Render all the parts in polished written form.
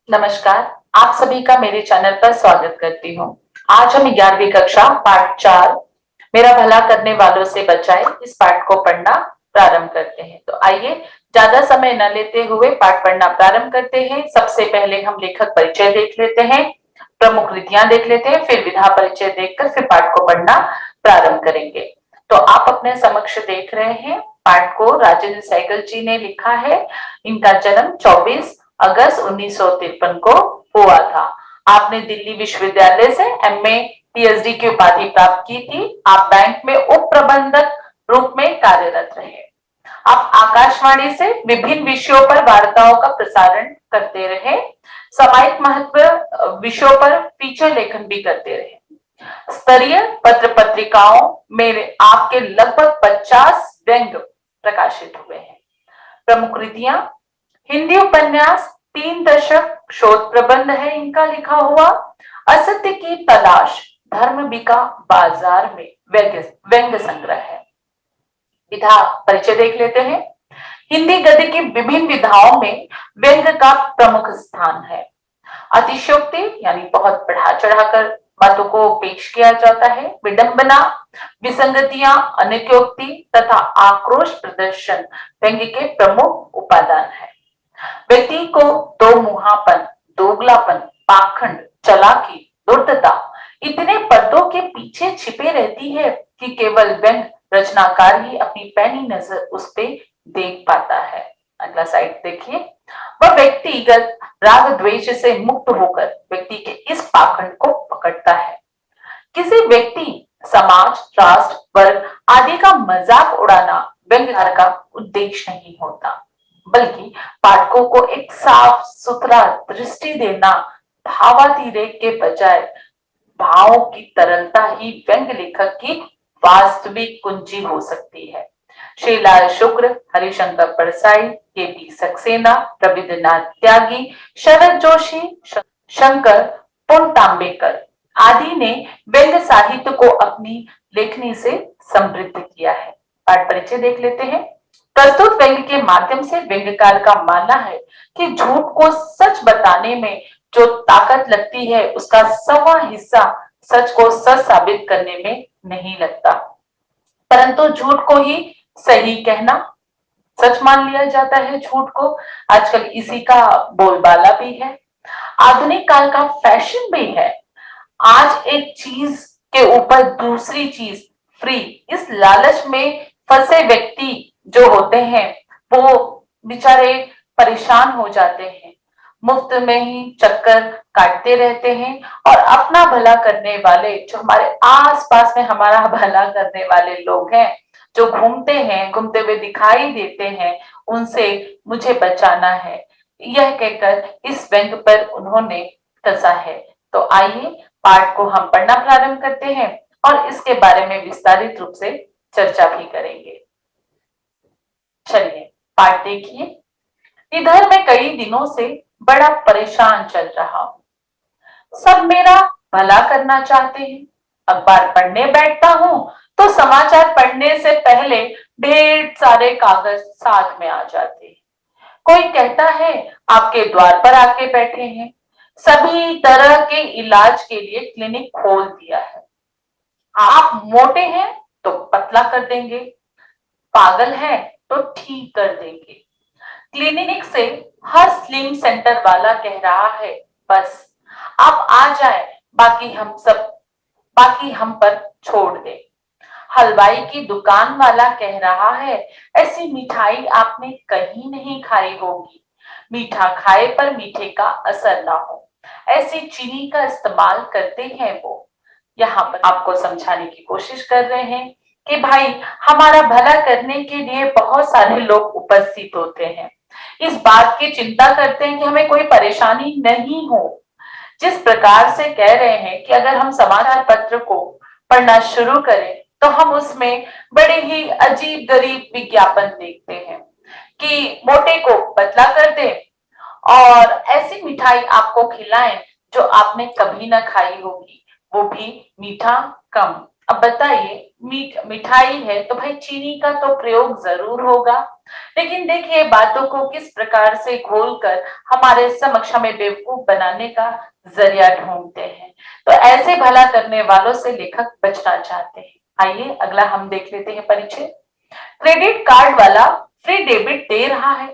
नमस्कार। आप सभी का मेरे चैनल पर स्वागत करती हूँ। आज हम 11वीं कक्षा पाठ 4 मेरा भला करने वालों से बचाए इस पाठ को पढ़ना प्रारंभ करते हैं। तो आइए ज्यादा समय न लेते हुए पाठ पढ़ना प्रारंभ करते हैं। सबसे पहले हम लेखक परिचय देख लेते हैं, प्रमुख कृतियां देख लेते हैं, फिर विधा परिचय देखकर फिर पाठ को पढ़ना प्रारंभ करेंगे। तो आप अपने समक्ष देख रहे हैं पाठ को राजेंद्र सहगल जी ने लिखा है। इनका जन्म 24 अगस्त 1953 को हुआ था। आपने दिल्ली विश्वविद्यालय से एमए पीएचडी की उपाधि प्राप्त की थी। आप बैंक में उप प्रबंधक रूप में कार्यरत रहे। आप आकाशवाणी से विभिन्न विषयों पर वार्ताओं का प्रसारण करते रहे। सामायिक महत्व विषयों पर फीचर लेखन भी करते रहे। स्तरीय पत्र पत्रिकाओं में आपके लगभग 50 व्यंग प्रकाशित हुए हैं। प्रमुख कृतियां हिंदी उपन्यास 3 दशक, शोध प्रबंध है इनका लिखा हुआ, असत्य की तलाश, धर्म बिका बाजार में व्यंग्य संग्रह है। विधा परिचय देख लेते हैं। हिंदी गद्य की विभिन्न विधाओं में व्यंग्य का प्रमुख स्थान है। अतिशयोक्ति यानी बहुत बढ़ा चढ़ाकर बातों को पेश किया जाता है। विडंबना, विसंगतियां, अनयोक्ति तथा आक्रोश प्रदर्शन व्यंग्य के प्रमुख उपादान है। व्यक्ति को दो मुहापन, दोगलापन, पाखंड, चालाकी, धूर्तता इतने पर्दों के पीछे छिपे रहती है कि केवल व्यंग रचनाकार ही अपनी पैनी नजर उस पे देख पाता है। अगला साइड देखिए। वह व्यक्तिगत राग द्वेष से मुक्त होकर व्यक्ति के इस पाखंड को पकड़ता है। किसी व्यक्ति, समाज, राष्ट्र, वर्ग आदि का मजाक उड़ाना व्यंग्यकार का उद्देश्य नहीं होता, बल्कि पाठकों को एक साफ सुथरा दृष्टि देना। भावातिरेक के बजाय भावों की तरलता ही व्यंग्य लेखक की वास्तविक कुंजी हो सकती है। श्रीलाल शुक्र, हरिशंकर परसाई, केपी सक्सेना, रविंद्रनाथ त्यागी, शरद जोशी, शंकर पुनतांबेकर आदि ने व्यंग्य साहित्य को अपनी लेखनी से समृद्ध किया है। पाठ परिचय देख लेते हैं। प्रस्तुत व्यंग्य के माध्यम से व्यंग्यकार का मानना है कि झूठ को सच बताने में जो ताकत लगती है उसका 100वां हिस्सा सच को सच साबित करने में नहीं लगता, परंतु झूठ को ही सही कहना, सच मान लिया जाता है झूठ को। आजकल इसी का बोलबाला भी है, आधुनिक काल का फैशन भी है। आज एक चीज के ऊपर दूसरी चीज फ्री, इस लालच में फंसे व्यक्ति जो होते हैं वो बेचारे परेशान हो जाते हैं, मुफ्त में ही चक्कर काटते रहते हैं और अपना भला करने वाले, जो हमारे आसपास में हमारा भला करने वाले लोग हैं, जो घूमते हैं, घूमते हुए दिखाई देते हैं, उनसे मुझे बचाना है, यह कहकर इस व्यंग्य पर उन्होंने कसा है। तो आइए पाठ को हम पढ़ना प्रारंभ करते हैं और इसके बारे में विस्तारित रूप से चर्चा भी करेंगे। चलिए पाठ देखिए। इधर मैं कई दिनों से बड़ा परेशान चल रहा हूं। सब मेरा भला करना चाहते हैं। अखबार पढ़ने बैठता हूं तो समाचार पढ़ने से पहले ढेर सारे कागज साथ में आ जाते हैं। कोई कहता है आपके द्वार पर आके बैठे हैं, सभी तरह के इलाज के लिए क्लिनिक खोल दिया है। आप मोटे हैं तो पतला कर देंगे, पागल है तो ठीक कर देंगे। क्लिनिक से हर स्लिम सेंटर वाला कह रहा है बस आप आ जाए, बाकी हम पर छोड़ दे। हलवाई की दुकान वाला कह रहा है ऐसी मिठाई आपने कहीं नहीं खाई होगी, मीठा खाए पर मीठे का असर ना हो, ऐसी चीनी का इस्तेमाल करते हैं वो। यहाँ पर आपको समझाने की कोशिश कर रहे हैं कि भाई हमारा भला करने के लिए बहुत सारे लोग उपस्थित होते हैं, इस बात की चिंता करते हैं कि हमें कोई परेशानी नहीं हो। जिस प्रकार से कह रहे हैं कि अगर हम समाचार पत्र को पढ़ना शुरू करें तो हम उसमें बड़े ही अजीब गरीब विज्ञापन देखते हैं कि मोटे को पतला कर दे और ऐसी मिठाई आपको खिलाएं जो आपने कभी ना खाई होगी, वो भी मीठा कम। अब बताइए, मिठाई है तो भाई चीनी का तो प्रयोग जरूर होगा, लेकिन देखिए बातों को किस प्रकार से घोलकर हमारे समक्ष हमें बेवकूफ बनाने का जरिया ढूंढते हैं। तो ऐसे भला करने वालों से लेखक बचना चाहते हैं। आइए अगला हम देख लेते हैं परिचय। क्रेडिट कार्ड वाला फ्री डेबिट दे रहा है।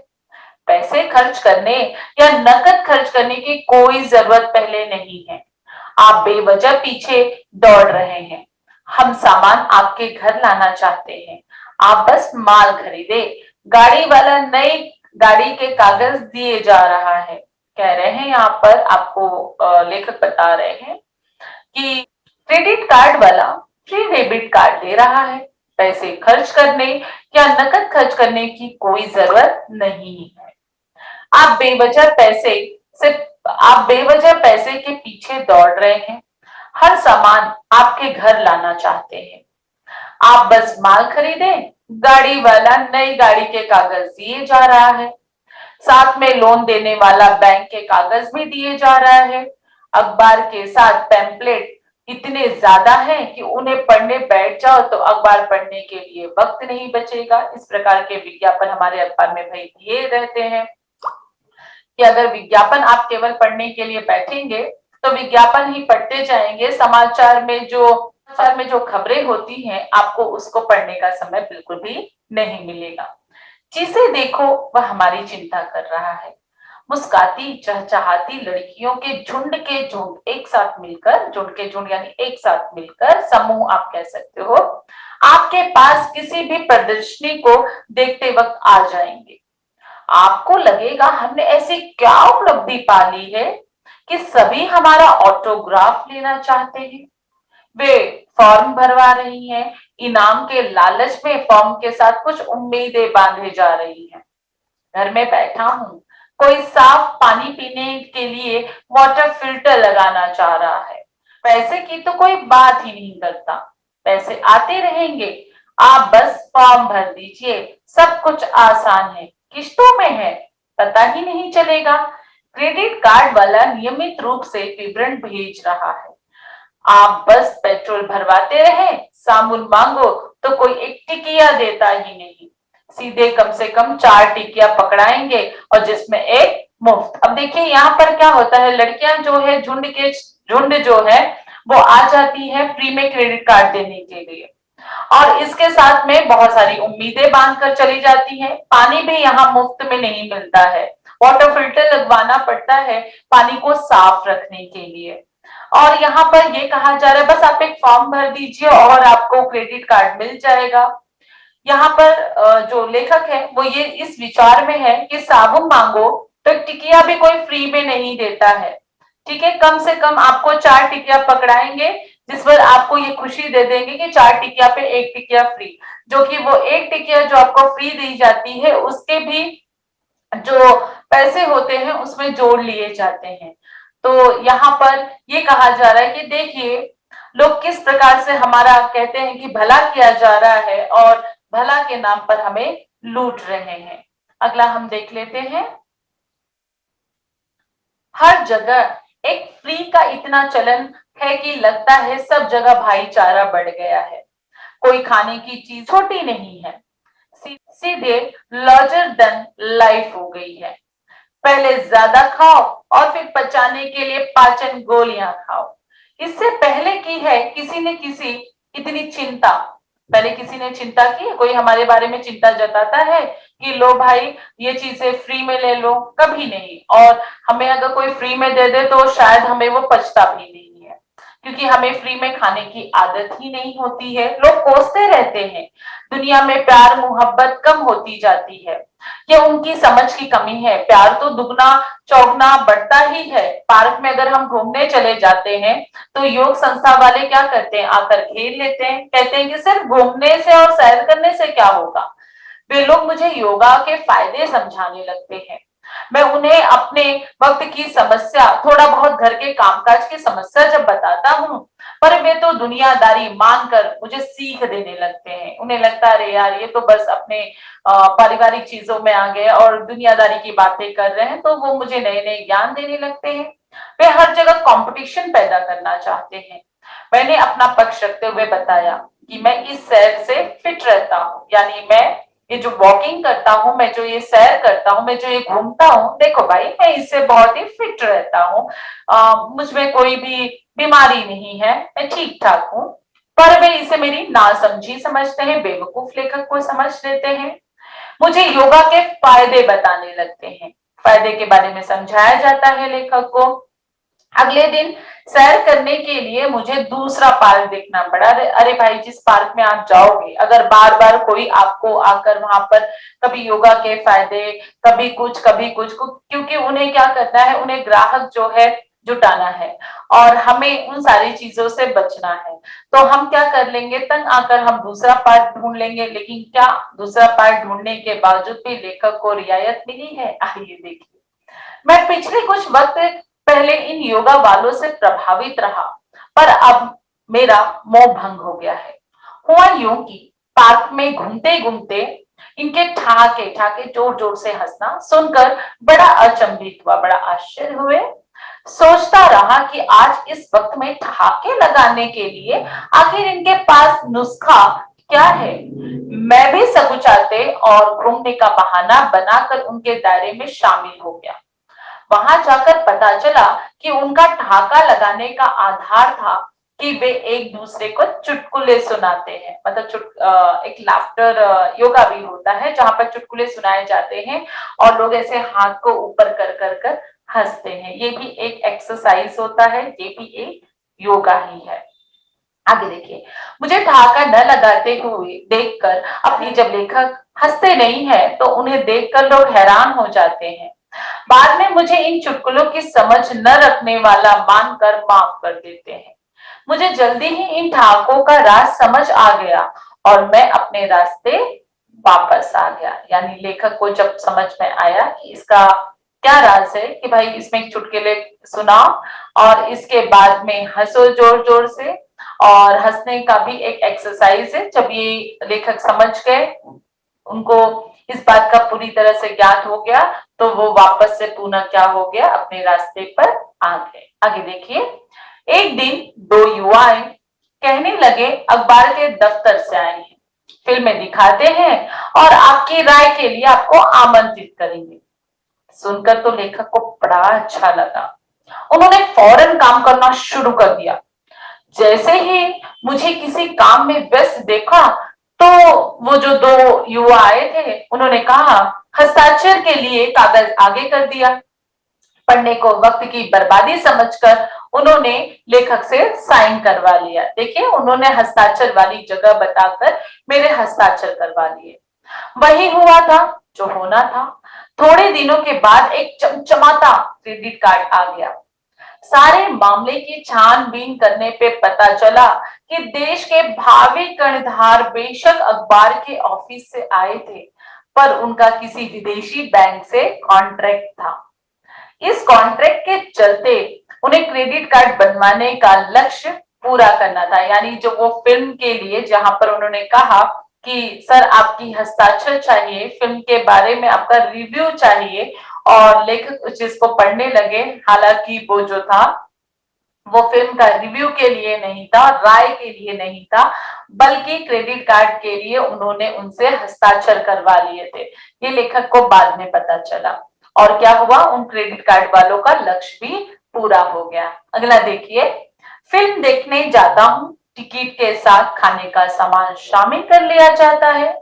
पैसे खर्च करने या नकद खर्च करने की कोई जरूरत पहले नहीं है। आप बेवजह पीछे दौड़ रहे हैं। हम सामान आपके घर लाना चाहते हैं। आप बस माल खरीदे। गाड़ी वाला नई गाड़ी के कागज दिए जा रहा है। कह रहे हैं यहाँ पर आपको लेखक बता रहे हैं कि क्रेडिट कार्ड वाला फ्री डेबिट कार्ड दे रहा है। पैसे खर्च करने या नकद खर्च करने की कोई जरूरत नहीं है। आप बेवजह पैसे से आप बेवजह पैसे के पीछे दौड़ रहे हैं। हर सामान आपके घर लाना चाहते हैं। आप बस माल खरीदें। गाड़ी वाला नई गाड़ी के कागज दिए जा रहा है। साथ में लोन देने वाला बैंक के कागज भी दिए जा रहा है। अखबार के साथ पैम्पलेट इतने ज्यादा हैं कि उन्हें पढ़ने बैठ जाओ तो अखबार पढ़ने के लिए वक्त नहीं बचेगा। इस प्रकार के विज्ञापन हमारे अखबार में भाई दिए रहते हैं कि अगर विज्ञापन आप केवल पढ़ने के लिए बैठेंगे तो विज्ञापन ही पढ़ते जाएंगे। समाचार में जो खबरें होती हैं आपको उसको पढ़ने का समय बिल्कुल भी नहीं मिलेगा। जिसे देखो वह हमारी चिंता कर रहा है। मुस्काती चहचहाती लड़कियों के झुंड एक साथ मिलकर, झुंड के झुंड यानी एक साथ मिलकर, समूह आप कह सकते हो, आपके पास किसी भी प्रदर्शनी को देखते वक्त आ जाएंगे। आपको लगेगा हमने ऐसी क्या उपलब्धि पाली है कि सभी हमारा ऑटोग्राफ लेना चाहते हैं। वे फॉर्म भरवा रही हैं। इनाम के लालच में फॉर्म के साथ कुछ उम्मीदें बांधे जा रही हैं। घर में बैठा हूं, कोई साफ पानी पीने के लिए वाटर फिल्टर लगाना चाह रहा है। पैसे की तो कोई बात ही नहीं करता। पैसे आते रहेंगे। आप बस फॉर्म भर दीजिए। सब कुछ आसान है। किश्तों में है, पता ही नहीं चलेगा। क्रेडिट कार्ड वाला नियमित रूप से विवरण भेज रहा है। आप बस पेट्रोल भरवाते रहे। साबुन मांगो तो कोई एक टिकिया देता ही नहीं। सीधे कम से कम 4 टिकिया पकड़ाएंगे और जिसमें एक मुफ्त। अब देखिए यहाँ पर क्या होता है, लड़कियां जो है झुंड जो है वो आ जाती है फ्री में क्रेडिट कार्ड देने के लिए, और इसके साथ में बहुत सारी उम्मीदें बांध कर चली जाती हैं। पानी भी यहाँ मुफ्त में नहीं मिलता है। वाटर फिल्टर लगवाना पड़ता है पानी को साफ रखने के लिए। और यहाँ पर ये कहा जा रहा है बस आप एक फॉर्म भर दीजिए और आपको क्रेडिट कार्ड मिल जाएगा। यहाँ पर जो लेखक है वो ये इस विचार में है कि साबुन मांगो तो टिकिया भी कोई फ्री में नहीं देता है। ठीक है, कम से कम आपको 4 टिकिया पकड़ाएंगे जिस पर आपको ये खुशी दे देंगे कि 4 टिकिया पे 1 टिकिया फ्री, जो कि वो 1 टिकिया जो आपको फ्री दी जाती है उसके भी जो पैसे होते हैं उसमें जोड़ लिए जाते हैं। तो यहाँ पर ये कहा जा रहा है कि देखिए लोग किस प्रकार से हमारा कहते हैं कि भला किया जा रहा है और भला के नाम पर हमें लूट रहे हैं। अगला हम देख लेते हैं। हर जगह एक फ्री का इतना चलन है कि लगता है सब जगह भाईचारा बढ़ गया है। कोई खाने की चीज छोटी नहीं है। सीधे लार्जर देन लाइफ हो गई है। पहले ज्यादा खाओ और फिर पचाने के लिए पाचन गोलियां खाओ। इससे पहले की है किसी ने किसी इतनी चिंता, पहले किसी ने चिंता की, कोई हमारे बारे में चिंता जताता है कि लो भाई ये चीजें फ्री में ले लो? कभी नहीं। और हमें अगर कोई फ्री में दे दे तो शायद हमें वो पचता भी नहीं है, क्योंकि हमें फ्री में खाने की आदत ही नहीं होती है। लोग कोसते रहते हैं दुनिया में प्यार मोहब्बत कम होती जाती है। ये उनकी समझ की कमी है। प्यार तो दुगना चौगना बढ़ता ही है। पार्क में अगर हम घूमने चले जाते हैं तो योग संस्था वाले क्या करते हैं, आकर घेर लेते हैं, कहते हैं कि सिर्फ घूमने से और सैर करने से क्या होगा। वे लोग मुझे योगा के फायदे समझाने लगते हैं। मैं उन्हें अपने वक्त की समस्या, थोड़ा बहुत घर के कामकाज की समस्या जब बताता हूँ, पर वे तो दुनियादारी मानकर मुझे सीख देने लगते हैं। उन्हें लगता है अरे यार ये तो बस अपने पारिवारिक चीजों में आ गए और दुनियादारी की बातें कर रहे हैं, तो वो मुझे नए नए ज्ञान देने लगते हैं। वे हर जगह कंपटीशन पैदा करना चाहते हैं। मैंने अपना पक्ष रखते हुए बताया कि मैं इस सैर से फिट रहता हूँ, यानी मैं ये जो वॉकिंग करता हूँ, मैं जो ये सैर करता हूँ, मैं जो ये घूमता हूँ, देखो भाई मैं इससे बहुत ही फिट रहता हूँ, मुझ में कोई भी बीमारी नहीं है, मैं ठीक ठाक हूँ। पर वे इसे मेरी नासमझी समझते हैं, बेवकूफ लेखक को समझ लेते हैं। मुझे योगा के फायदे बताने लगते हैं, फायदे के बारे में समझाया जाता है लेखक को। अगले दिन सैर करने के लिए मुझे दूसरा पार्क देखना पड़ा। अरे भाई, जिस पार्क में आप जाओगे, अगर बार बार कोई आपको आकर वहां पर कभी योगा के फायदे, कभी कुछ, क्योंकि उन्हें क्या करना है, उन्हें ग्राहक जो है जुटाना है और हमें उन सारी चीजों से बचना है। तो हम क्या कर लेंगे, तंग आकर हम दूसरा पार्ट ढूंढ लेंगे। लेकिन क्या दूसरा पार्ट ढूंढने के बावजूद भी लेखक को रियायत मिली है? आइए देखिए। मैं पिछले कुछ वक्त पहले इन योगा वालों से प्रभावित रहा, पर अब मेरा मोह भंग हो गया है। हुआ यूं कि पार्क में घूमते घूमते इनके ठाके ठाके जोर जोर से हंसना सुनकर बड़ा अचंभित हुआ, बड़ा आश्चर्य हुए। सोचता रहा कि आज इस वक्त में ठहाके लगाने के लिए आखिर इनके पास नुस्खा क्या है। मैं भी सकुचाते और घूमने का बहाना बनाकर उनके दायरे में शामिल हो गया। वहां जाकर पता चला कि उनका ठहाका लगाने का आधार था कि वे एक दूसरे को चुटकुले सुनाते हैं। मतलब एक लाफ्टर योगा भी होता है जहां पर चुटकुले सुनाए जाते हैं और लोग ऐसे हाथ को ऊपर कर कर कर हंसते हैं। ये भी एक एक्सरसाइज होता है, ये भी एक योगा ही है। आगे देखिए। मुझे ठहाका न लगाते हुए देखकर अपनी जब लेखक हंसते नहीं है तो उन्हें देखकर लोग हैरान हो जाते हैं। बाद में मुझे इन चुटकुलों की समझ न रखने वाला मानकर माफ कर देते हैं। मुझे जल्दी ही इन ठहाकों का राज समझ आ गया और मैं अपने रास्ते वापस आ गया। यानी लेखक को जब समझ में आया कि इसका क्या राज है कि भाई इसमें एक चुटकुले सुनाओ और इसके बाद में हंसो जोर जोर से, और हंसने का भी एक एक्सरसाइज है। जब ये लेखक समझ गए, उनको इस बात का पूरी तरह से ज्ञात हो गया, तो वो वापस से पुनः क्या हो गया, अपने रास्ते पर आ गए। आगे देखिए। एक दिन दो युवाएं कहने लगे, अखबार के दफ्तर से आए हैं, फिल्में दिखाते हैं और आपकी राय के लिए आपको आमंत्रित करेंगे। सुनकर तो लेखक को बड़ा अच्छा लगा। उन्होंने फौरन काम करना शुरू कर दिया। जैसे ही मुझे किसी काम में व्यस्त देखा तो वो जो दो युवा आए थे उन्होंने कहा, हस्ताक्षर के लिए कागज आगे कर दिया। पढ़ने को वक्त की बर्बादी समझकर उन्होंने लेखक से साइन करवा लिया। देखिए, उन्होंने हस्ताक्षर वाली जगह बताकर मेरे हस्ताक्षर करवा लिए। वही हुआ था जो होना था। थोड़े दिनों के बाद एक चमचमाता क्रेडिट कार्ड आ गया। सारे मामले की छानबीन करने पे पता चला कि देश के भावी कर्णधार बेशक अखबार के ऑफिस से आए थे, पर उनका किसी विदेशी बैंक से कॉन्ट्रैक्ट था। इस कॉन्ट्रैक्ट के चलते उन्हें क्रेडिट कार्ड बनवाने का लक्ष्य पूरा करना था। यानी जो वो फिल्म के लिए जहां पर उन्होंने कहा कि सर आपकी हस्ताक्षर चाहिए, फिल्म के बारे में आपका रिव्यू चाहिए, और लेखक उस चीज को पढ़ने लगे। हालांकि वो जो था वो फिल्म का रिव्यू के लिए नहीं था, राय के लिए नहीं था, बल्कि क्रेडिट कार्ड के लिए उन्होंने उनसे हस्ताक्षर करवा लिए थे। ये लेखक को बाद में पता चला। और क्या हुआ, उन क्रेडिट कार्ड वालों का लक्ष्य भी पूरा हो गया। अगला देखिए। फिल्म देखने जाता हूँ, टिकट के साथ खाने का सामान शामिल कर लिया जाता है।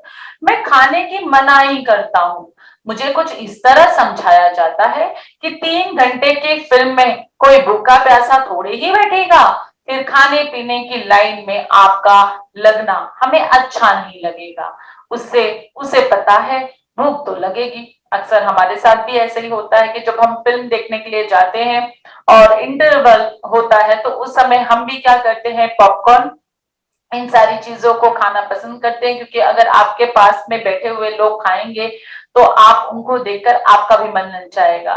मैं खाने की मनाही करता हूँ। मुझे कुछ इस तरह समझाया जाता है कि 3 घंटे की फिल्म में कोई भूखा प्यासा थोड़े ही बैठेगा, फिर खाने पीने की लाइन में आपका लगना हमें अच्छा नहीं लगेगा। उससे उसे पता है भूख तो लगेगी। अक्सर हमारे साथ भी ऐसे ही होता है कि जब हम फिल्म देखने के लिए जाते हैं और इंटरवल होता है तो उस समय हम भी क्या करते हैं, पॉपकॉर्न, इन सारी चीजों को खाना पसंद करते हैं, क्योंकि अगर आपके पास में बैठे हुए लोग खाएंगे तो आप उनको देखकर आपका भी मन ललचाएगा।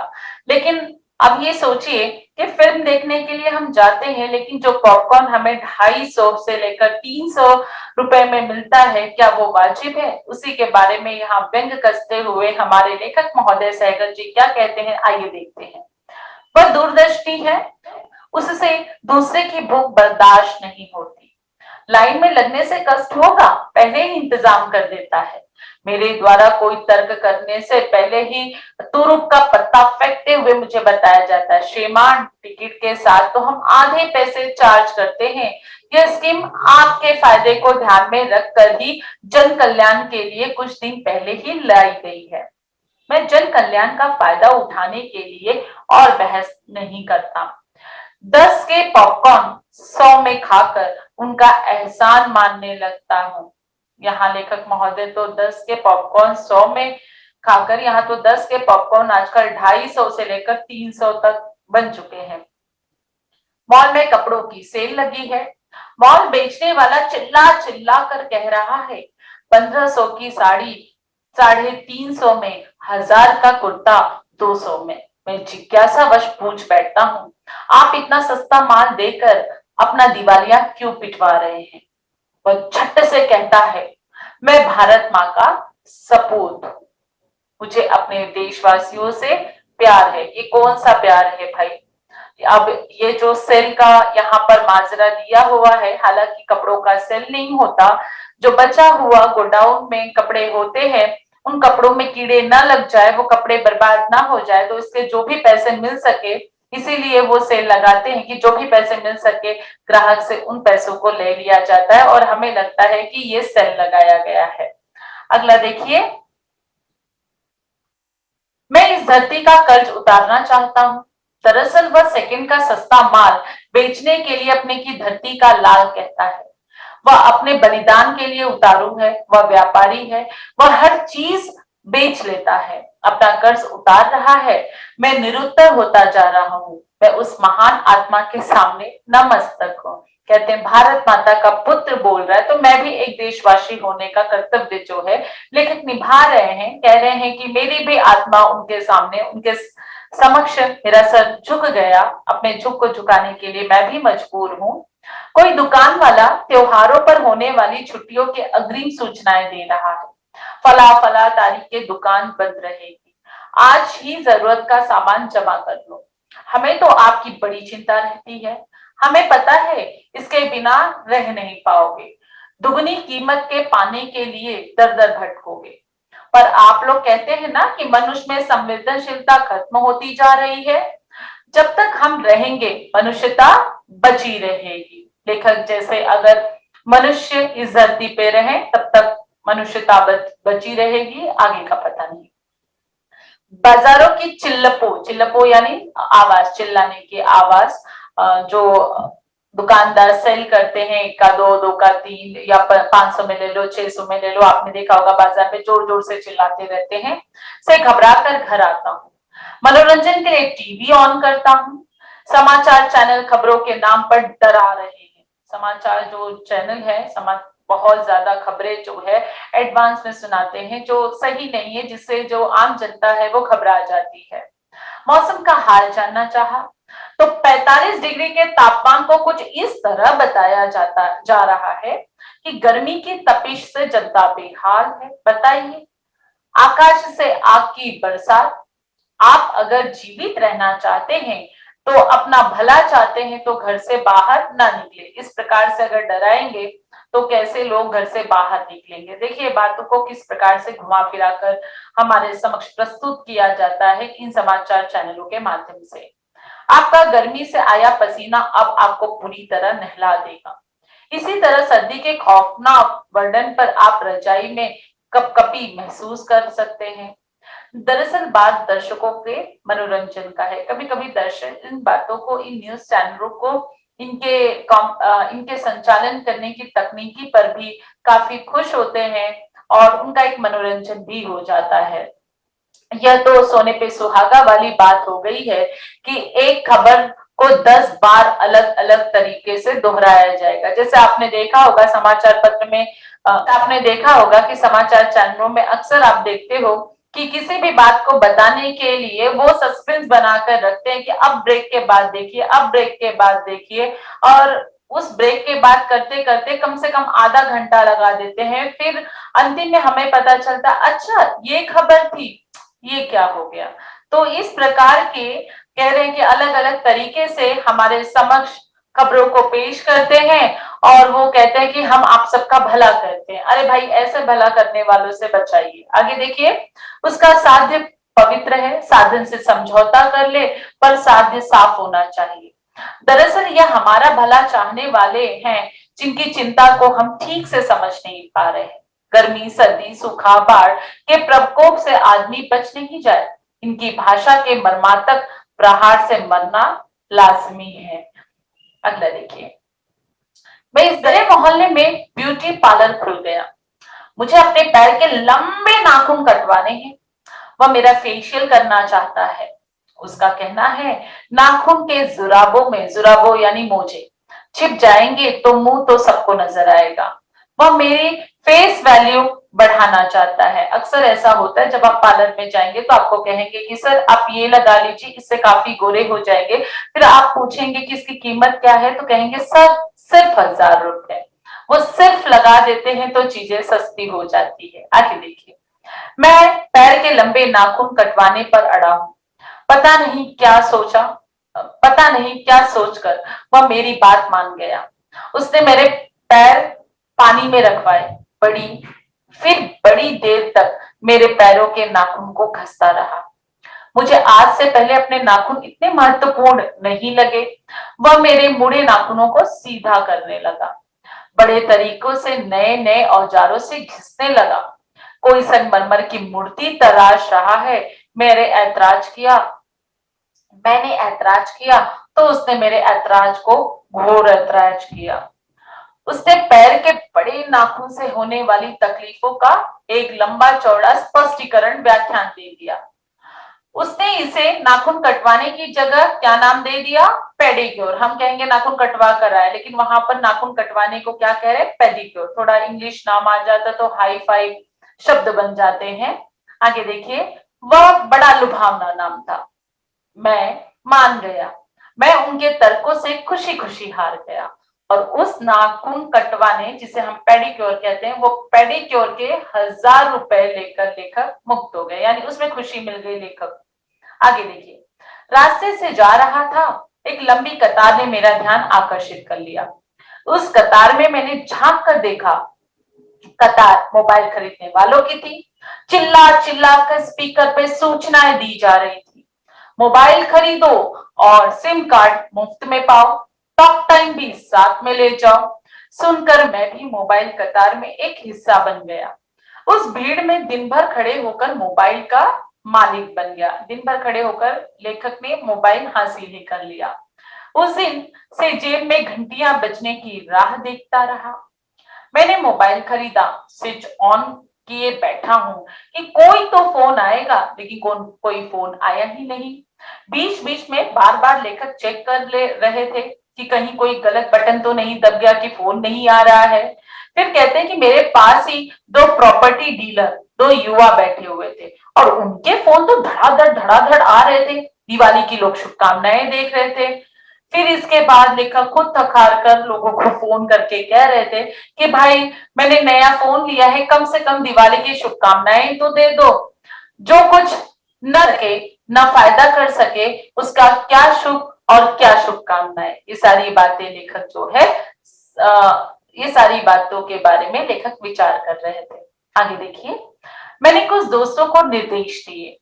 लेकिन अब ये सोचिए कि फिल्म देखने के लिए हम जाते हैं, लेकिन जो पॉपकॉर्न हमें 250 से लेकर 300 रुपए में मिलता है, क्या वो वाजिब है? उसी के बारे में यहाँ व्यंग कसते हुए हमारे लेखक महोदय सहगल जी क्या कहते हैं, आइए देखते हैं। वह दूरदर्शी है, उससे दूसरे की भूख बर्दाश्त नहीं होती। लाइन में लगने से कष्ट होगा, पहले ही इंतजाम कर देता है। मेरे द्वारा कोई तर्क करने से पहले ही तुरुप का पत्ता फेंकते हुए मुझे बताया जाता है, श्रीमान टिकट के साथ तो हम आधे पैसे चार्ज करते हैं। यह स्कीम आपके फायदे को ध्यान में रखकर ही जन कल्याण के लिए कुछ दिन पहले ही लाई गई है। मैं जन कल्याण का फायदा उठाने के लिए और बहस नहीं करता। 10 के पॉपकॉर्न 100 में खाकर उनका एहसान मानने लगता हूँ। यहाँ लेखक महोदय तो 10 के पॉपकॉर्न 100 में खाकर, यहाँ तो 10 के पॉपकॉर्न आजकल 250 से लेकर 300 तक बन चुके हैं। मॉल में कपड़ों की सेल लगी है। मॉल बेचने वाला चिल्ला चिल्ला कर कह रहा है, 1500 की साड़ी 350 में, 1000 का कुर्ता 200 में। मैं जिज्ञासावश पूछ बैठता हूँ, आप इतना सस्ता माल देकर अपना दिवालिया क्यों पिटवा रहे हैं? वह झट से कहता है, मैं भारत माँ का सपूत हूँ, मुझे अपने देशवासियों से प्यार है। ये कौन सा प्यार है भाई? अब ये जो सेल का यहाँ पर माजरा दिया हुआ है, हालांकि कपड़ों का सेल नहीं होता, जो बचा हुआ गोडाउन में कपड़े होते हैं, उन कपड़ों में कीड़े ना लग जाए, वो कपड़े बर्बाद ना हो जाए, तो इसके जो भी पैसे मिल सके, इसीलिए वो सेल लगाते हैं कि जो भी पैसे मिल सके ग्राहक से उन पैसों को ले लिया जाता है और हमें लगता है कि ये सेल लगाया गया है। अगला देखिए, मैं इस धरती का कर्ज उतारना चाहता हूँ। दरअसल वह सेकंड का सस्ता माल बेचने के लिए अपने की धरती का लाल कहता है। वह अपने बलिदान के लिए उतारू है, वह व्यापारी है, वह हर चीज बेच लेता है, अपना कर्ज उतार रहा है। मैं निरुत्तर होता जा रहा हूँ, मैं उस महान आत्मा के सामने नतमस्तक हूँ। कहते हैं भारत माता का पुत्र बोल रहा है, तो मैं भी एक देशवासी होने का कर्तव्य जो है लेखक निभा रहे हैं। कह रहे हैं कि मेरी भी आत्मा उनके सामने, उनके समक्ष मेरा सर झुक गया, अपने झुक को झुकाने के लिए मैं भी मजबूर हूँ। कोई दुकान वाला त्योहारों पर होने वाली छुट्टियों की अग्रिम सूचनाएं दे रहा है। फला फला तारीख के दुकान बंद रहेगी, आज ही जरूरत का सामान जमा कर लो। हमें तो आपकी बड़ी चिंता रहती है, हमें पता है इसके बिना रह नहीं पाओगे, दुगनी कीमत के पाने के लिए दर दर भटकोगे। पर आप लोग कहते हैं ना कि मनुष्य में संवेदनशीलता खत्म होती जा रही है। जब तक हम रहेंगे मनुष्यता बची रहेगी। लेखक जैसे, अगर मनुष्य इस धरती पे रहे तब तक मनुष्यता बची रहेगी, आगे का पता नहीं। बाजारों की चिल्लपो, चिल्लपो यानी आवाज, चिल्लाने की आवाज, जो दुकानदार सेल करते हैं, एक का दो, दो का तीन, या 500 में ले लो, 600 में ले लो, आपने देखा होगा बाजार में जोर जोर से चिल्लाते रहते हैं, से घबरा कर घर आता हूँ। मनोरंजन के लिए टीवी ऑन करता हूँ। समाचार चैनल खबरों के नाम पर डरा रहे हैं। समाचार जो चैनल है, बहुत ज्यादा खबरें जो है एडवांस में सुनाते हैं, जो सही नहीं है, जिससे जो आम जनता है वो घबरा जाती है। मौसम का हाल जानना चाहा तो 45 डिग्री के तापमान को कुछ इस तरह बताया जा रहा है कि गर्मी की तपिश से जनता बेहाल है। बताइए, आकाश से आग की बरसात। आप अगर जीवित रहना चाहते हैं तो अपना भला चाहते हैं तो घर से बाहर ना निकले। इस प्रकार से अगर डराएंगे तो कैसे लोग घर से बाहर निकलेंगे? देखिए, बातों को किस प्रकार से घुमा फिरा कर हमारे समक्ष प्रस्तुत किया जाता है इन समाचार चैनलों के माध्यम से। आपका गर्मी से आया पसीना अब आपको पूरी तरह नहला देगा। इसी तरह सर्दी के खौफनाक वर्णन पर आप रजाई में कपकपी महसूस कर सकते हैं। दरअसल बात दर्शकों के मनोरंजन का है। कभी कभी दर्शक इन बातों को, इन न्यूज चैनलों को, इनके संचालन करने की तकनीकी पर भी काफी खुश होते हैं और उनका एक मनोरंजन भी हो जाता है। यह तो सोने पे सुहागा वाली बात हो गई है कि एक खबर को 10 बार अलग अलग तरीके से दोहराया जाएगा। जैसे आपने देखा होगा समाचार पत्र में, आपने देखा होगा कि समाचार चैनलों में अक्सर आप देखते हो कि किसी भी बात को बताने के लिए वो सस्पेंस बनाकर रखते हैं कि अब ब्रेक के बाद देखिए, अब ब्रेक के बाद देखिए, और उस ब्रेक के बाद करते करते कम से कम आधा घंटा लगा देते हैं। फिर अंतिम में हमें पता चलता, अच्छा ये खबर थी, ये क्या हो गया। तो इस प्रकार के कह रहे हैं कि अलग अलग तरीके से हमारे समक्ष खबरों को पेश करते हैं और वो कहते हैं कि हम आप सबका भला करते हैं। अरे भाई, ऐसे भला करने वालों से बचाइए। आगे देखिए, उसका साध्य पवित्र है, साधन से समझौता कर ले, पर साध्य साफ होना चाहिए। दरअसल यह हमारा भला चाहने वाले हैं जिनकी चिंता को हम ठीक से समझ नहीं पा रहे हैं। गर्मी, सर्दी, सूखा, बाढ़ के प्रकोप से आदमी बच नहीं जाए। इनकी भाषा के मर्मातक प्रहार से मरना लाजमी है। अगला देखिए, मैं इस गले मोहल्ले में ब्यूटी पार्लर खुल गया। मुझे अपने पैर के लंबे नाखून कटवाने हैं। वह मेरा फेशियल करना चाहता है। उसका कहना है नाखून के जुराबों में, जुराबों यानी मोजे, छिप जाएंगे तो मुंह तो सबको नजर आएगा। वह मेरी फेस वैल्यू बढ़ाना चाहता है। अक्सर ऐसा होता है, जब आप पार्लर में जाएंगे तो आपको कहेंगे कि सर आप ये लगा लीजिए, इससे काफी गोरे हो जाएंगे। फिर आप पूछेंगे कि इसकी कीमत क्या है, तो कहेंगे सर सिर्फ 1000 रुपए। वो सिर्फ लगा देते हैं तो चीजें सस्ती हो जाती है। आगे देखिए, मैं पैर के लंबे नाखून कटवाने पर अड़ा हूं। पता नहीं क्या सोचा, पता नहीं क्या सोचकर वह मेरी बात मान गया। उसने मेरे पैर पानी में रखवाए, बड़ी फिर बड़ी देर तक मेरे पैरों के नाखून को घसता रहा। मुझे आज से पहले अपने नाखून इतने महत्वपूर्ण नहीं लगे। वह मेरे मुड़े नाखूनों को सीधा करने लगा, बड़े तरीकों से नए नए औजारों से घिसने लगा। कोई संगमरमर की मूर्ति तराश रहा है। मैंने ऐतराज किया तो उसने मेरे ऐतराज को घोर ऐतराज किया। उसने पैर के बड़े नाखून से होने वाली तकलीफों का एक लंबा चौड़ा स्पष्टीकरण व्याख्यान दे दिया। उसने इसे नाखून कटवाने की जगह क्या नाम दे दिया? पेडिक्योर। हम कहेंगे नाखून कटवा कर आए, लेकिन वहां पर नाखून कटवाने को क्या कह रहे? पेडिक्योर। थोड़ा इंग्लिश नाम आ जाता तो हाई फाई शब्द बन जाते हैं। आगे देखिए, वह बड़ा लुभावना नाम था। मैं मान गया। मैं उनके तर्कों से खुशी खुशी हार गया और उस नाखून कटवाने, जिसे हम पेडिक्योर कहते हैं, वो पेडिक्योर के 1000 रुपए लेकर लेखक मुक्त हो गए, यानी उसमें खुशी मिल गई लेखक। आगे देखिए, रास्ते से जा रहा था, एक लंबी कतार ने मेरा ध्यान आकर्षित कर लिया। उस कतार में मैंने झांक कर देखा। कतार मोबाइल खरीदने वालों की थी। चिल्ला चिल्ला कर स्पीकर पे सूचनाएं दी जा रही थी। मोबाइल खरीदो और सिम कार्ड मुफ्त में पाओ, टॉक टाइम भी साथ में ले जाओ। सुनकर मैं भी मोबाइल कतार में एक हिस्सा बन गया। उस भीड़ में दिन भर खड़े होकर मोबाइल का मालिक बन गया। दिन भर खड़े होकर लेखक ने मोबाइल हासिल ही कर लिया। उस दिन से जेब में घंटियां बजने की राह देखता रहा। मैंने मोबाइल खरीदा, स्विच ऑन किए बैठा हूं कि कोई तो फोन आएगा, लेकिन कोई फोन आया ही नहीं। बीच बीच में बार बार लेखक चेक कर ले रहे थे कि कहीं कोई गलत बटन तो नहीं दब गया कि फोन नहीं आ रहा है। फिर कहते हैं कि मेरे पास ही दो प्रॉपर्टी डीलर, दो युवा बैठे हुए थे और उनके फोन तो धड़ाधड़ आ रहे थे। दिवाली की लोग शुभकामनाएं देख रहे थे। फिर इसके बाद लेखक खुद थकार कर लोगों को फोन करके कह रहे थे कि भाई मैंने नया फोन लिया है, कम से कम दिवाली की शुभकामनाएं तो दे दो। जो कुछ न रखे न फायदा कर सके, उसका क्या शुभ और क्या शुभकामनाएं। ये सारी बातें लेखक जो है, ये सारी बातों के बारे में लेखक विचार कर रहे थे। आगे देखिए, मैंने कुछ दोस्तों को निर्देश दिए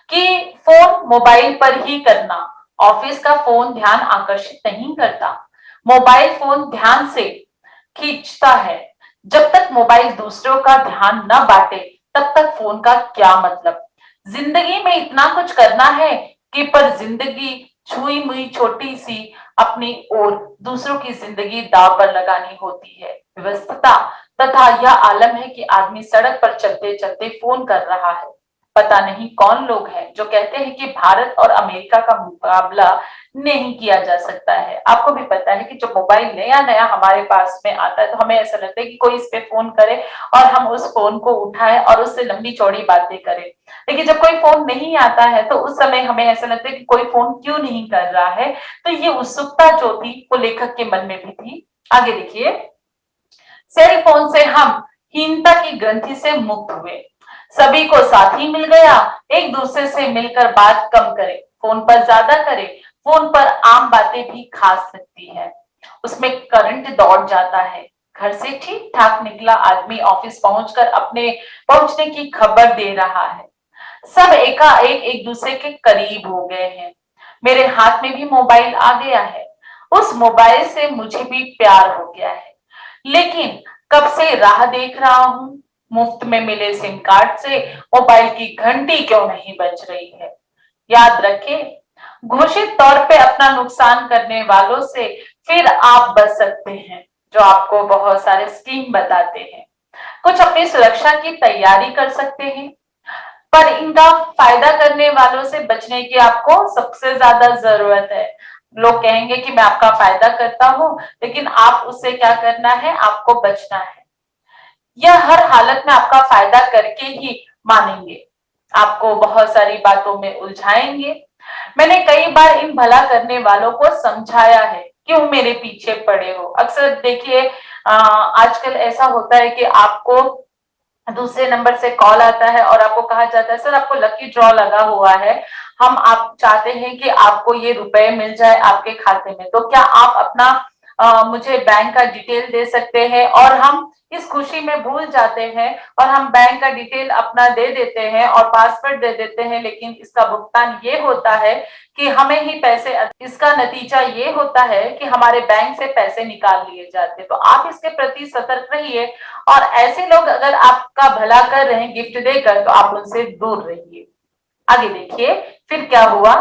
कि फोन मोबाइल पर ही करना। ऑफिस का फोन ध्यान आकर्षित नहीं करता। मोबाइल फोन ध्यान से खींचता है। जब तक मोबाइल दूसरों का ध्यान न बांटे, तब तक फोन का क्या मतलब। जिंदगी में इतना कुछ करना है कि पर जिंदगी छुई मुई छोटी सी अपनी और दूसरों की जिंदगी दांव पर लगानी होती है। व्यस्तता तथा यह आलम है कि आदमी सड़क पर चलते चलते फोन कर रहा है। पता नहीं कौन लोग हैं जो कहते हैं कि भारत और अमेरिका का मुकाबला नहीं किया जा सकता है। आपको भी पता है कि जब मोबाइल नया नया हमारे पास में आता है तो हमें ऐसा लगता है कि कोई इस पे फोन करे और हम उस फोन को उठाएं और उससे लंबी चौड़ी बातें करें। लेकिन जब कोई फोन नहीं आता है तो उस समय हमें ऐसा लगता है कि कोई फोन क्यों नहीं कर रहा है। तो ये उत्सुकता जो थी वो लेखक के मन में भी थी। आगे देखिए, सेल फोन से हम हीनता की ग्रंथि से मुक्त हुए। सभी को साथी मिल गया, एक दूसरे से मिलकर बात कम करें। फोन पर ज्यादा करें, फोन पर आम बातें भी खास लगती है, उसमें करंट दौड़ जाता है। घर से ठीक ठाक निकला आदमी ऑफिस पहुंचकर अपने पहुंचने की खबर दे रहा है। सब एकाएक एक दूसरे के करीब हो गए हैं। मेरे हाथ में भी मोबाइल आ गया है। उस मोबाइल से मुझे भी प्यार हो गया है। लेकिन कब से राह देख रहा हूं, मुफ्त में मिले सिम कार्ड से मोबाइल की घंटी क्यों नहीं बज रही है। याद रखें, घोषित तौर पे अपना नुकसान करने वालों से फिर आप बच सकते हैं, जो आपको बहुत सारे स्कीम बताते हैं। कुछ अपनी सुरक्षा की तैयारी कर सकते हैं, पर इनका फायदा करने वालों से बचने की आपको सबसे ज्यादा जरूरत है। लोग कहेंगे कि मैं आपका फायदा करता हूं, लेकिन आप उससे क्या करना है, आपको बचना है। यह हर हालत में आपका फायदा करके ही मानेंगे, आपको बहुत सारी बातों में उलझाएंगे। मैंने कई बार इन भला करने वालों को समझाया है, क्यों मेरे पीछे पड़े हो। अक्सर देखिए आजकल ऐसा होता है कि आपको दूसरे नंबर से कॉल आता है और आपको कहा जाता है सर आपको लकी ड्रॉ लगा हुआ है, हम आप चाहते हैं कि आपको ये रुपए मिल जाए आपके खाते में, तो क्या आप अपना मुझे बैंक का डिटेल दे सकते हैं। और हम इस खुशी में भूल जाते हैं और हम बैंक का डिटेल अपना दे देते हैं और पासवर्ड दे देते हैं, लेकिन इसका भुगतान ये होता है कि हमें ही पैसे, इसका नतीजा ये होता है कि हमारे बैंक से पैसे निकाल लिए जाते हैं। तो आप इसके प्रति सतर्क रहिए और ऐसे लोग अगर आपका भला कर रहे हैं गिफ्ट देकर, तो आप उनसे दूर रहिए। आगे देखिए फिर क्या हुआ।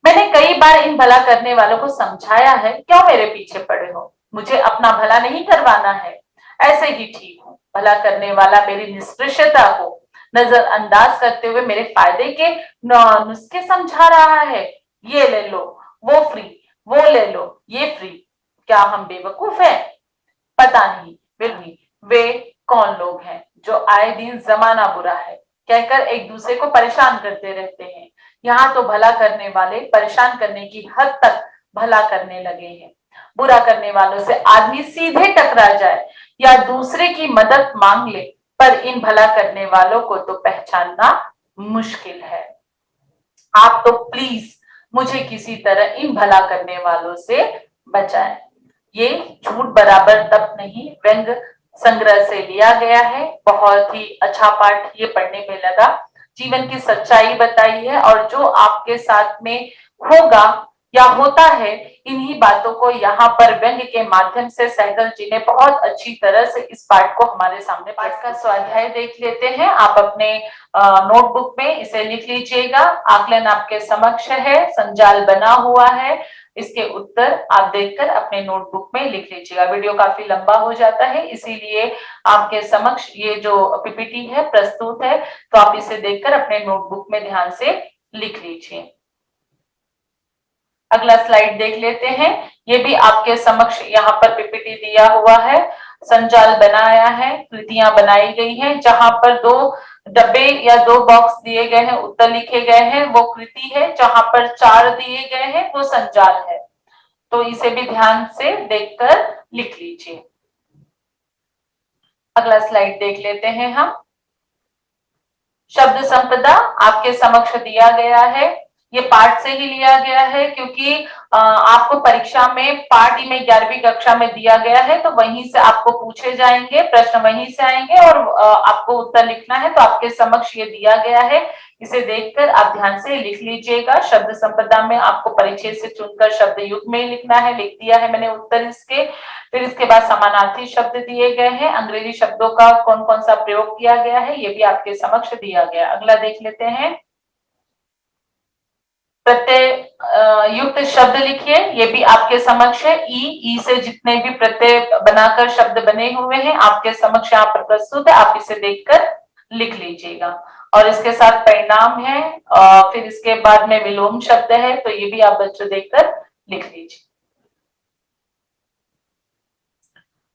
मैंने कई बार इन भला करने वालों को समझाया है, क्यों मेरे पीछे पड़े हो, मुझे अपना भला नहीं करवाना है, ऐसे ही ठीक हूं। भला करने वाला मेरी निष्पक्षता को नजरअंदाज करते हुए मेरे फायदे के नुस्खे समझा रहा है। ये ले लो वो फ्री, वो ले लो ये फ्री। क्या हम बेवकूफ हैं? पता नहीं वे कौन लोग हैं जो आए दिन जमाना बुरा है कहकर एक दूसरे को परेशान करते रहते हैं। यहाँ तो भला करने वाले परेशान करने की हद तक भला करने लगे हैं। बुरा करने वालों से आदमी सीधे टकरा जाए या दूसरे की मदद मांग ले, पर इन भला करने वालों को तो पहचानना मुश्किल है। आप तो प्लीज मुझे किसी तरह इन भला करने वालों से बचाएं। ये झूठ बराबर तप नहीं व्यंग संग्रह से लिया गया है। बहुत ही अच्छा पाठ ये पढ़ने में लगा, जीवन की सच्चाई बताई है और जो आपके साथ में होगा या होता है, इन्हीं बातों को यहाँ पर व्यंग के माध्यम से सहगल जी ने बहुत अच्छी तरह से इस पाठ को हमारे सामने, पाठ का स्वाध्याय देख लेते हैं। आप अपने नोटबुक में इसे लिख लीजिएगा। आकलन आपके समक्ष है, संजाल बना हुआ है, इसके उत्तर आप देखकर अपने नोटबुक में लिख लीजिएगा। वीडियो काफी लंबा हो जाता है, इसीलिए आपके समक्ष ये जो पीपीटी है प्रस्तुत है, तो आप इसे देखकर अपने नोटबुक में ध्यान से लिख लीजिए। अगला स्लाइड देख लेते हैं। ये भी आपके समक्ष यहाँ पर पीपीटी दिया हुआ है, संजाल बनाया है, कृतियां बनाई गई हैं। जहां पर 2 डब्बे या 2 बॉक्स दिए गए हैं, उत्तर लिखे गए हैं, वो कृति है। जहां पर 4 दिए गए हैं वो संजाल है। तो इसे भी ध्यान से देखकर लिख लीजिए। अगला स्लाइड देख लेते हैं हम। शब्द संपदा आपके समक्ष दिया गया है। ये पाठ से ही लिया गया है, क्योंकि आपको परीक्षा में पाठ ही में 11वीं कक्षा में दिया गया है, तो वहीं से आपको पूछे जाएंगे, प्रश्न वहीं से आएंगे और आपको उत्तर लिखना है। तो आपके समक्ष ये दिया गया है, इसे देखकर आप ध्यान से लिख लीजिएगा। शब्द संपदा में आपको परिचय से चुनकर शब्द युग में लिखना है, लिख दिया है मैंने उत्तर इसके। फिर इसके बाद समानार्थी शब्द दिए गए हैं, अंग्रेजी शब्दों का कौन कौन सा प्रयोग किया गया है ये भी आपके समक्ष दिया गया। अगला देख लेते हैं। प्रत्यय युक्त शब्द लिखिए, ये भी आपके समक्ष है। ई से जितने भी प्रत्यय बनाकर शब्द बने हुए हैं आपके समक्ष यहाँ पर प्रस्तुत है, आप इसे देखकर लिख लीजिएगा। और इसके साथ परिणाम है, फिर इसके बाद में विलोम शब्द है, तो ये भी आप बच्चों देखकर लिख लीजिए।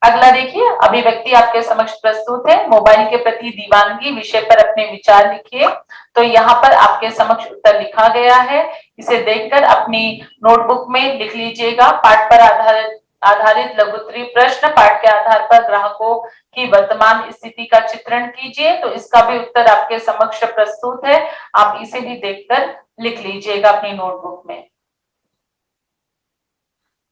अगला देखिए, अभिव्यक्ति आपके समक्ष प्रस्तुत है। मोबाइल के प्रति दीवानगी विषय पर अपने विचार लिखिए, तो यहाँ पर आपके समक्ष उत्तर लिखा गया है, इसे देखकर अपनी नोटबुक में लिख लीजिएगा। पाठ पर आधारित लघुत्तरीय प्रश्न, पाठ के आधार पर ग्राहकों की वर्तमान स्थिति का चित्रण कीजिए, तो इसका भी उत्तर आपके समक्ष प्रस्तुत है, आप इसे भी देखकर लिख लीजिएगा अपनी नोटबुक में।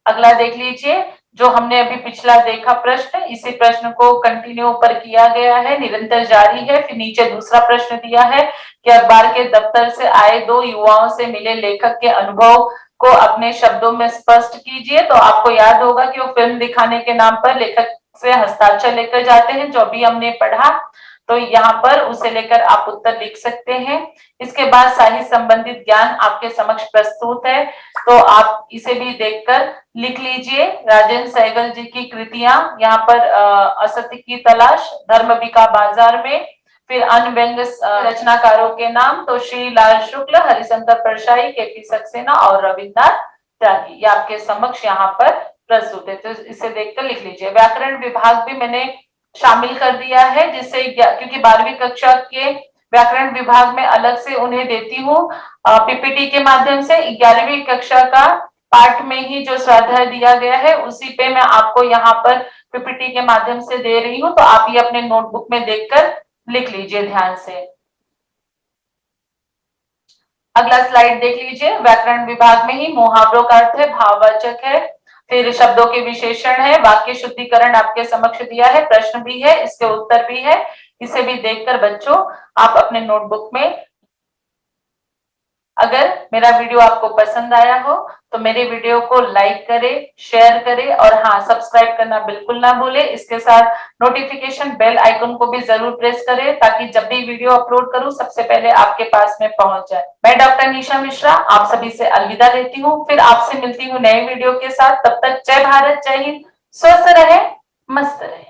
अगला देख लीजिए, जो हमने अभी पिछला देखा प्रश्न, इसी प्रश्न को कंटिन्यू ऊपर किया गया है, निरंतर जारी है। फिर नीचे दूसरा प्रश्न दिया है कि अखबार के दफ्तर से आए दो युवाओं से मिले लेखक के अनुभव को अपने शब्दों में स्पष्ट कीजिए। तो आपको याद होगा कि वो फिल्म दिखाने के नाम पर लेखक से हस्ताक्षर लेकर जाते हैं, जो भी हमने पढ़ा। तो यहाँ पर उसे लेकर आप उत्तर लिख सकते हैं। इसके बाद साहित्य संबंधित ज्ञान आपके समक्ष प्रस्तुत है, तो आप इसे भी देखकर लिख लीजिए। राजेंद्र सहगल जी की कृतियां, यहाँ पर असत्य की तलाश, धर्म बिका बाजार में। फिर अन्य व्यंग्य रचनाकारों के नाम, तो श्री लाल शुक्ल, हरिशंकर परशाई, केपी सक्सेना और रविन्द्रनाथ त्यागी, ये आपके समक्ष यहाँ पर प्रस्तुत है। तो इसे देखकर लिख लीजिए। व्याकरण विभाग भी मैंने शामिल कर दिया है, जिससे क्योंकि 12वीं कक्षा के व्याकरण विभाग में अलग से उन्हें देती हूँ पीपीटी के माध्यम से। 11वीं कक्षा का पाठ में ही जो स्वाध्याय दिया गया है, उसी पे मैं आपको यहाँ पर पीपीटी के माध्यम से दे रही हूँ। तो आप ये अपने नोटबुक में देखकर लिख लीजिए ध्यान से। अगला स्लाइड देख लीजिए। व्याकरण विभाग में ही मुहावरों का अर्थ है, भाववाचक है, फिर शब्दों के विशेषण है, वाक्य शुद्धिकरण आपके समक्ष दिया है, प्रश्न भी है, इसके उत्तर भी है। इसे भी देखकर बच्चों आप अपने नोटबुक में। अगर मेरा वीडियो आपको पसंद आया हो तो मेरे वीडियो को लाइक करें, शेयर करें और हाँ, सब्सक्राइब करना बिल्कुल ना भूलें। इसके साथ नोटिफिकेशन बेल आइकन को भी जरूर प्रेस करें, ताकि जब भी वीडियो अपलोड करूं सबसे पहले आपके पास में पहुंच जाए। मैं डॉक्टर निशा मिश्रा आप सभी से अलविदा लेती हूँ, फिर आपसे मिलती हूँ नए वीडियो के साथ। तब तक जय भारत, जय हिंद, स्वस्थ रहे, मस्त रहे।